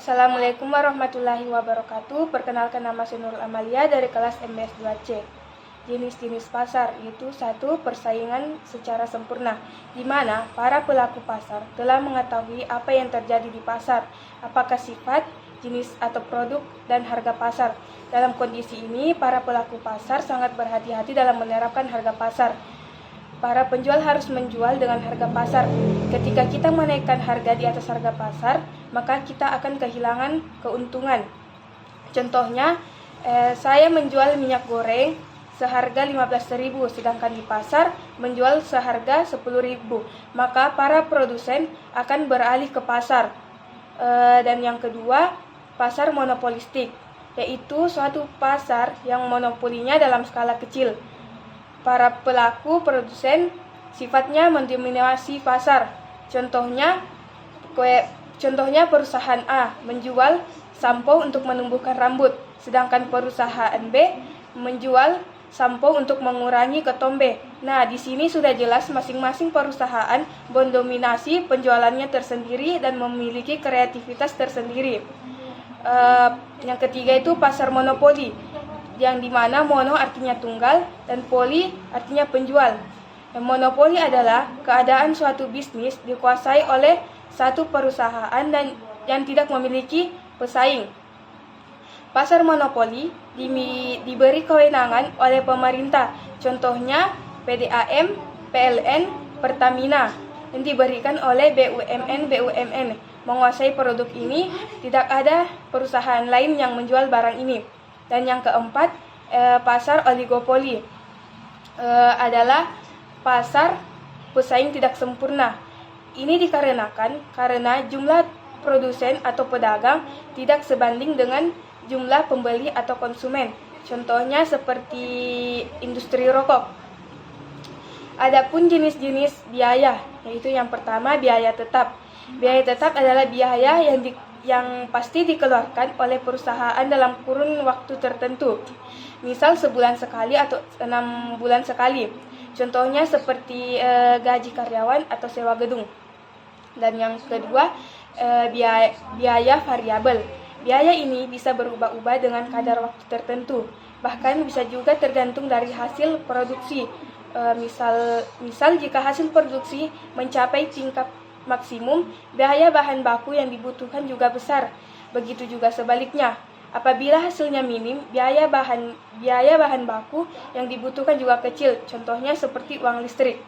Assalamualaikum warahmatullahi wabarakatuh. Perkenalkan, nama saya Nurul Amalia dari kelas MBS 2C. Jenis-jenis pasar yaitu 1. Persaingan secara sempurna, di mana para pelaku pasar telah mengetahui apa yang terjadi di pasar, apakah sifat, jenis atau produk, dan harga pasar. Dalam kondisi ini, para pelaku pasar sangat berhati-hati dalam menerapkan harga pasar. Para penjual harus menjual dengan harga pasar. Ketika kita menaikkan harga di atas harga pasar, maka kita akan kehilangan keuntungan. Contohnya, saya menjual minyak goreng seharga 15.000, sedangkan di pasar menjual seharga 10.000. Maka para produsen akan beralih ke pasar. Dan yang kedua, pasar monopolistik, yaitu suatu pasar yang monopolinya dalam skala kecil. Para pelaku produsen sifatnya mendominasi pasar. Contohnya perusahaan A menjual sampo untuk menumbuhkan rambut, sedangkan perusahaan B menjual sampo untuk mengurangi ketombe. Nah, di sini sudah jelas masing-masing perusahaan mendominasi penjualannya tersendiri dan memiliki kreativitas tersendiri. Yang ketiga itu pasar monopoli, yang dimana mono artinya tunggal dan poli artinya penjual. Monopoli adalah keadaan suatu bisnis dikuasai oleh satu perusahaan dan yang tidak memiliki pesaing. Pasar monopoli diberi kewenangan oleh pemerintah, contohnya PDAM, PLN, Pertamina, yang diberikan oleh BUMN menguasai produk ini. Tidak ada perusahaan lain yang menjual barang ini. Dan yang keempat, pasar oligopoli adalah pasar pesaing tidak sempurna. Ini dikarenakan karena jumlah produsen atau pedagang tidak sebanding dengan jumlah pembeli atau konsumen. Contohnya seperti industri rokok. Adapun jenis-jenis biaya, yaitu yang pertama biaya tetap. Biaya tetap adalah biaya yang pasti dikeluarkan oleh perusahaan dalam kurun waktu tertentu, misal sebulan sekali atau 6 bulan sekali. Contohnya seperti gaji karyawan atau sewa gedung. Dan yang kedua, biaya variabel. Biaya ini bisa berubah-ubah dengan kadar waktu tertentu, bahkan bisa juga tergantung dari hasil produksi. Misal jika hasil produksi mencapai tingkat maksimum, biaya bahan baku yang dibutuhkan juga besar. Begitu juga sebaliknya. Apabila hasilnya minim, biaya bahan baku yang dibutuhkan juga kecil. Contohnya seperti uang listrik.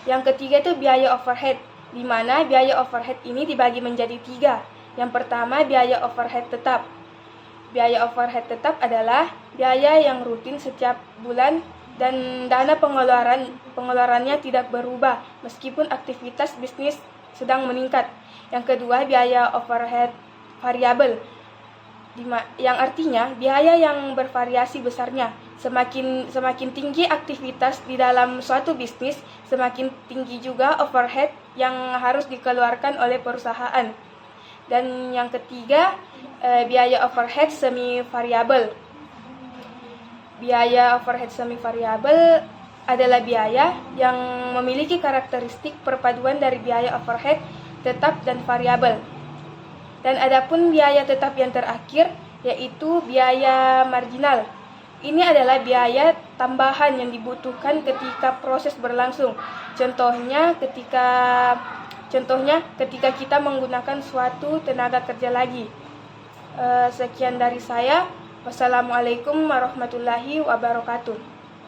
Yang ketiga itu biaya overhead, di mana biaya overhead ini dibagi menjadi 3. Yang pertama, biaya overhead tetap. Biaya overhead tetap adalah biaya yang rutin setiap bulan dan dana pengeluarannya tidak berubah meskipun aktivitas bisnis sedang meningkat. Yang kedua, biaya overhead variabel, yang artinya biaya yang bervariasi besarnya. Semakin tinggi aktivitas di dalam suatu bisnis, semakin tinggi juga overhead yang harus dikeluarkan oleh perusahaan. Dan yang ketiga, biaya overhead semi variabel. Biaya overhead semi variabel adalah biaya yang memiliki karakteristik perpaduan dari biaya overhead tetap dan variabel. Dan adapun biaya tetap yang terakhir, yaitu biaya marginal. Ini adalah biaya tambahan yang dibutuhkan ketika proses berlangsung. Contohnya ketika kita menggunakan suatu tenaga kerja lagi. Sekian dari saya. Wassalamualaikum warahmatullahi wabarakatuh.